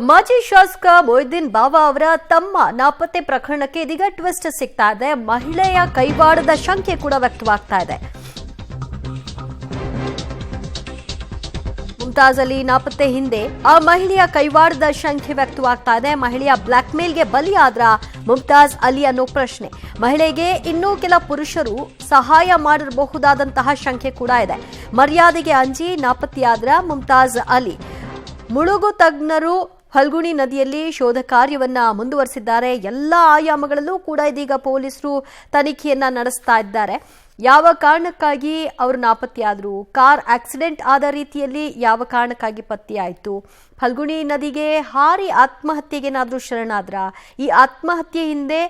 ಮಾಜಿ ಶಾಸಕ ಮೊಯ್ದೀನ್ ಬಾವಾ ಅವರ ತಮ್ಮ ನಾಪತ್ತೆ ಪ್ರಕರಣಕ್ಕೆ ಇದೀಗ ಟ್ವಿಸ್ಟ್ ಸಿಗ್ತಾ ಇದೆ. ಮಹಿಳೆಯ ಕೈವಾಡದ ಶಂಕೆ ಕೂಡ ವ್ಯಕ್ತವಾಗ್ತಾ ಇದೆ. ಮುಮ್ತಾಜ್ ಅಲಿ ನಾಪತ್ತೆ ಹಿಂದೆ ಆ ಮಹಿಳೆಯ ಕೈವಾಡದ ಶಂಕೆ ವ್ಯಕ್ತವಾಗ್ತಾ ಇದೆ. ಮಹಿಳೆಯ ಬ್ಲಾಕ್ ಮೇಲ್ಗೆ ಬಲಿಯಾದ್ರ ಮುಮ್ತಾಜ್ ಅಲಿ ಅನ್ನೋ ಪ್ರಶ್ನೆ. ಮಹಿಳೆಗೆ ಇನ್ನೂ ಕೆಲ ಪುರುಷರು ಸಹಾಯ ಮಾಡಿರಬಹುದಾದಂತಹ ಶಂಕೆ ಕೂಡ ಇದೆ. ಮರ್ಯಾದೆಗೆ ಅಂಜಿ ನಾಪತ್ತೆಯಾದ್ರ ಮುಮ್ತಾಜ್ ಅಲಿ. ಮುಳುಗು ತಜ್ಞರು ಫಲ್ಗುಣಿ ನದಿಯಲ್ಲಿ ಶೋಧ ಕಾರ್ಯವನ್ನ ಮುಂದುವರೆಸಿದ್ದಾರೆ. ಎಲ್ಲ ಆಯಾಮಗಳಲ್ಲೂ ಕೂಡ ಇದೀಗ ಪೊಲೀಸರು ತನಿಖೆಯನ್ನ ನಡೆಸ್ತಾ ಇದ್ದಾರೆ. ಯಾವ ಕಾರಣಕ್ಕಾಗಿ ಅವರು ನಾಪತ್ತೆಯಾದರು, ಕಾರ್ ಆಕ್ಸಿಡೆಂಟ್ ಆದ ರೀತಿಯಲ್ಲಿ ಯಾವ ಕಾರಣಕ್ಕಾಗಿ ಪತ್ತೆಯಾಯಿತು, ಫಲ್ಗುಣಿ ನದಿಗೆ ಹಾರಿ ಆತ್ಮಹತ್ಯೆಗೇನಾದರೂ ಶರಣಾದ್ರ, ಈ ಆತ್ಮಹತ್ಯೆ ಹಿಂದೆ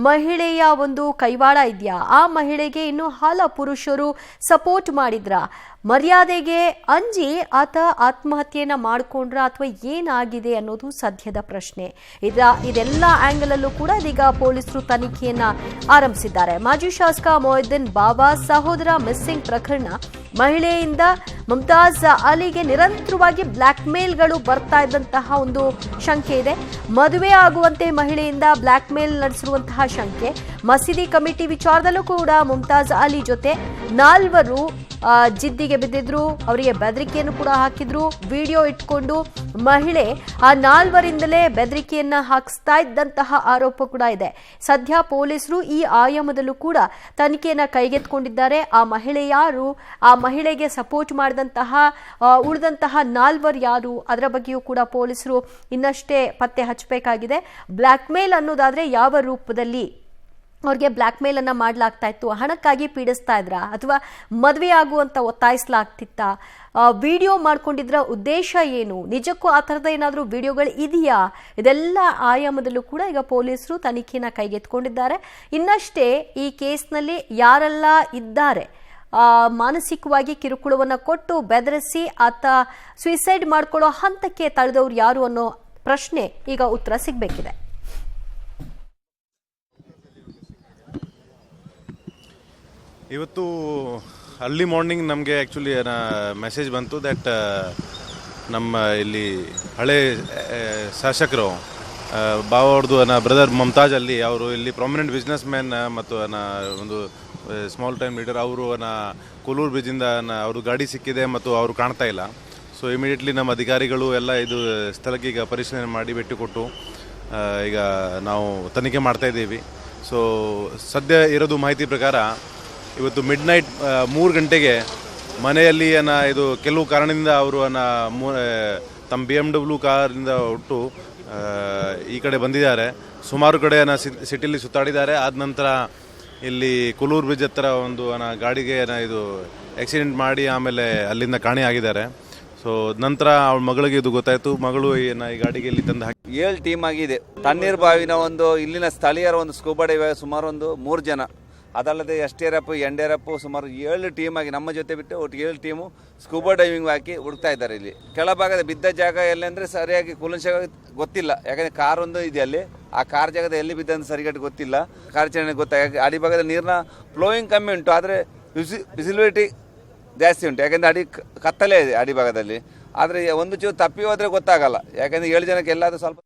ಮಹಿಳೆಯ ಒಂದು ಕೈವಾಡ ಇದೆಯಾ, ಆ ಮಹಿಳೆಗೆ ಇನ್ನು ಹಲ ಪುರುಷರು ಸಪೋರ್ಟ್ ಮಾಡಿದ್ರ, ಮರ್ಯಾದೆಗೆ ಅಂಜಿ ಆತ ಆತ್ಮಹತ್ಯೆಯನ್ನ ಮಾಡಿಕೊಂಡ್ರ ಅಥವಾ ಏನಾಗಿದೆ ಅನ್ನೋದು ಸದ್ಯದ ಪ್ರಶ್ನೆ. ಇದೆಲ್ಲ ಆಂಗಲ್ ಅಲ್ಲೂ ಕೂಡ ಇದೀಗ ಪೊಲೀಸರು ತನಿಖೆಯನ್ನ ಆರಂಭಿಸಿದ್ದಾರೆ. ಮಾಜಿ ಶಾಸಕ ಮೊಯ್ದೀನ್ ಬಾವಾ ಸಹೋದರ ಮಿಸ್ಸಿಂಗ್ ಪ್ರಕರಣ. ಮಹಿಳೆಯಿಂದ ಮುಮ್ತಾಜ್ ಅಲಿಗೆ ನಿರಂತರವಾಗಿ ಬ್ಲಾಕ್ ಮೇಲ್ಗಳು ಬರ್ತಾ ಇದ್ದಂತಹ ಒಂದು ಶಂಕೆ ಇದೆ. ಮದುವೆ ಆಗುವಂತೆ ಮಹಿಳೆಯಿಂದ ಬ್ಲಾಕ್ ಮೇಲ್ ನಡೆಸಿರುವಂತಹ ಶಂಕೆ. ಮಸೀದಿ ಕಮಿಟಿ ವಿಚಾರದಲ್ಲೂ ಕೂಡ ಮುಮ್ತಾಜ್ ಅಲಿ ಜೊತೆ ನಾಲ್ವರು ಜಿದ್ದಿಗೆ ಬಿದ್ದಿದ್ರು, ಅವರಿಗೆ ಬೆದರಿಕೆಯನ್ನು ಕೂಡ ಹಾಕಿದ್ರು. ವಿಡಿಯೋ ಇಟ್ಕೊಂಡು ಮಹಿಳೆ ಆ ನಾಲ್ವರಿಂದಲೇ ಬೆದರಿಕೆಯನ್ನ ಹಾಕಿಸ್ತಾ ಇದ್ದಂತಹ ಆರೋಪ ಕೂಡ ಇದೆ. ಸದ್ಯ ಪೊಲೀಸರು ಈ ಆಯಾಮದಲ್ಲೂ ಕೂಡ ತನಿಖೆಯನ್ನ ಕೈಗೆತ್ತಿಕೊಂಡಿದ್ದಾರೆ. ಆ ಮಹಿಳೆ ಯಾರು, ಆ ಮಹಿಳೆಗೆ ಸಪೋರ್ಟ್ ಮಾಡಿದಂತಹ ಉಳಿದಂತಹ ನಾಲ್ವರು ಯಾರು, ಅದರ ಬಗ್ಗೆಯೂ ಕೂಡ ಪೊಲೀಸರು ಇನ್ನಷ್ಟೇ ಪತ್ತೆ ಹಚ್ಚಬೇಕಾಗಿದೆ. ಬ್ಲ್ಯಾಕ್ ಮೇಲ್ ಅನ್ನೋದಾದ್ರೆ ಯಾವ ರೂಪದಲ್ಲಿ ಅವ್ರಿಗೆ ಬ್ಲ್ಯಾಕ್ ಮೇಲ್ ಅನ್ನ ಮಾಡಲಾಗ್ತಾ ಇತ್ತು, ಹಣಕ್ಕಾಗಿ ಪೀಡಿಸ್ತಾ ಇದ್ರ ಅಥವಾ ಮದುವೆ ಆಗುವಂತ ಒತ್ತಾಯಿಸಲಾಗ್ತಿತ್ತ, ವಿಡಿಯೋ ಮಾಡ್ಕೊಂಡಿದ್ರ ಉದ್ದೇಶ ಏನು, ನಿಜಕ್ಕೂ ಆ ಥರದ ಏನಾದರೂ ವಿಡಿಯೋಗಳು ಇದೆಯಾ, ಇದೆಲ್ಲ ಆಯಾಮದಲ್ಲೂ ಕೂಡ ಈಗ ಪೊಲೀಸರು ತನಿಖೆನ ಕೈಗೆತ್ತಿಕೊಂಡಿದ್ದಾರೆ. ಇನ್ನಷ್ಟೇ ಈ ಕೇಸ್ನಲ್ಲಿ ಯಾರೆಲ್ಲ ಇದ್ದಾರೆ, ಮಾನಸಿಕವಾಗಿ ಕಿರುಕುಳವನ್ನು ಕೊಟ್ಟು ಬೆದರಿಸಿ ಆತ ಸುಯಿಸೈಡ್ ಮಾಡ್ಕೊಳ್ಳೋ ಹಂತಕ್ಕೆ ತಳೆದವ್ರು ಯಾರು ಅನ್ನೋ ಪ್ರಶ್ನೆ ಈಗ ಉತ್ತರ ಸಿಗಬೇಕಿದೆ. ಇವತ್ತು ಅರ್ಲಿ ಮಾರ್ನಿಂಗ್ ನಮಗೆ ಆ್ಯಕ್ಚುಲಿ ಮೆಸೇಜ್ ಬಂತು ದಟ್ ನಮ್ಮ ಇಲ್ಲಿ ಹಳೆ ಶಾಸಕರು ಬಾವ ಅವ್ರದ್ದು ಬ್ರದರ್ ಮುಮ್ತಾಜ್ ಅಲಿ ಅವರು ಇಲ್ಲಿ ಪ್ರಾಮಿನೆಂಟ್ ಬಿಸ್ನೆಸ್ ಮ್ಯಾನ್ ಮತ್ತು ಒಂದು ಸ್ಮಾಲ್ ಟೈಮ್ ಲೀಡರ್ ಅವರು ಕೋಲೂರು ಬ್ರಿಡ್ಜಿಂದ ಅವ್ರ ಗಾಡಿ ಸಿಕ್ಕಿದೆ ಮತ್ತು ಅವರು ಕಾಣ್ತಾ ಇಲ್ಲ. ಸೊ ಇಮಿಡಿಯೇಟ್ಲಿ ನಮ್ಮ ಅಧಿಕಾರಿಗಳು ಎಲ್ಲ ಇದು ಸ್ಥಳಕ್ಕೆ ಈಗ ಪರಿಶೀಲನೆ ಮಾಡಿ ಭೇಟಿ ಕೊಟ್ಟು ಈಗ ನಾವು ತನಿಖೆ ಮಾಡ್ತಾ ಇದ್ದೀವಿ. ಸೊ ಸದ್ಯ ಇರೋದು ಮಾಹಿತಿ ಪ್ರಕಾರ ಇವತ್ತು ಮಿಡ್ ನೈಟ್ 3 ಗಂಟೆಗೆ ಮನೆಯಲ್ಲಿ ಇದು ಕೆಲವು ಕಾರಣದಿಂದ ಅವರು ತಮ್ಮ BMW ಕಾರಿಂದ ಹೊಟ್ಟು ಈ ಕಡೆ ಬಂದಿದ್ದಾರೆ. ಸುಮಾರು ಕಡೆ ಸಿಟಿಲಿ ಸುತ್ತಾಡಿದ್ದಾರೆ. ಆದ ನಂತರ ಇಲ್ಲಿ ಕೋಲೂರು ಬ್ರಿಡ್ಜ್ ಹತ್ರ ಒಂದು ಗಾಡಿಗೆ ಇದು ಆಕ್ಸಿಡೆಂಟ್ ಮಾಡಿ ಆಮೇಲೆ ಅಲ್ಲಿಂದ ಕಾಣೆ ಆಗಿದ್ದಾರೆ. ಸೊ ನಂತರ ಅವಳ ಮಗಳಿಗೆ ಇದು ಗೊತ್ತಾಯಿತು. ಮಗಳು ಈ ಗಾಡಿಗೆ ಇಲ್ಲಿ ತಂದು ಹಾಕಿ 7 ಟೀಮ್ ಆಗಿದೆ. ತಣ್ಣೀರು ಬಾವಿನ ಇಲ್ಲಿನ ಸ್ಥಳೀಯರ ಒಂದು ಸ್ಕೂಬಾ ಡೈವ್ ಸುಮಾರು 3 ಜನ, ಅದಲ್ಲದೆ STRF NDRF ಸುಮಾರು 7 ಟೀಮ್ ಆಗಿ ನಮ್ಮ ಜೊತೆ ಬಿಟ್ಟು ಒಟ್ಟು 7 ಟೀಮು ಸ್ಕೂಬಾ ಡೈವಿಂಗ್ ಹಾಕಿ ಹುಡುಕ್ತಾ ಇದ್ದಾರೆ. ಇಲ್ಲಿ ಕೆಳಭಾಗದ ಬಿದ್ದ ಜಾಗ ಎಲ್ಲೆಂದರೆ ಸರಿಯಾಗಿ ಕೂಲಂಶವಾಗಿ ಗೊತ್ತಿಲ್ಲ. ಯಾಕಂದರೆ ಕಾರ್ ಒಂದು ಇದೆ ಅಲ್ಲಿ, ಆ ಕಾರ್ ಜಾಗದ ಎಲ್ಲಿ ಬಿದ್ದಂತ ಸರಿಗಟ್ಟು ಗೊತ್ತಿಲ್ಲ. ಕಾರ್ಯಾಚರಣೆ ಗೊತ್ತಾಗ ಅಡಿಭಾಗದ ನೀರಿನ ಫ್ಲೋಯಿಂಗ್ ಕಮ್ಮಿ ಉಂಟು, ಆದರೆ ವಿಸಿಬಿಲಿಟಿ ಜಾಸ್ತಿ ಉಂಟು. ಯಾಕೆಂದರೆ ಕತ್ತಲೇ ಇದೆ ಅಡಿಭಾಗದಲ್ಲಿ. ಆದರೆ ಒಂದು ಚೂರು ತಪ್ಪಿ ಹೋದರೆ ಗೊತ್ತಾಗಲ್ಲ. ಯಾಕೆಂದರೆ 7 ಜನಕ್ಕೆ ಎಲ್ಲಾದರೂ ಸ್ವಲ್ಪ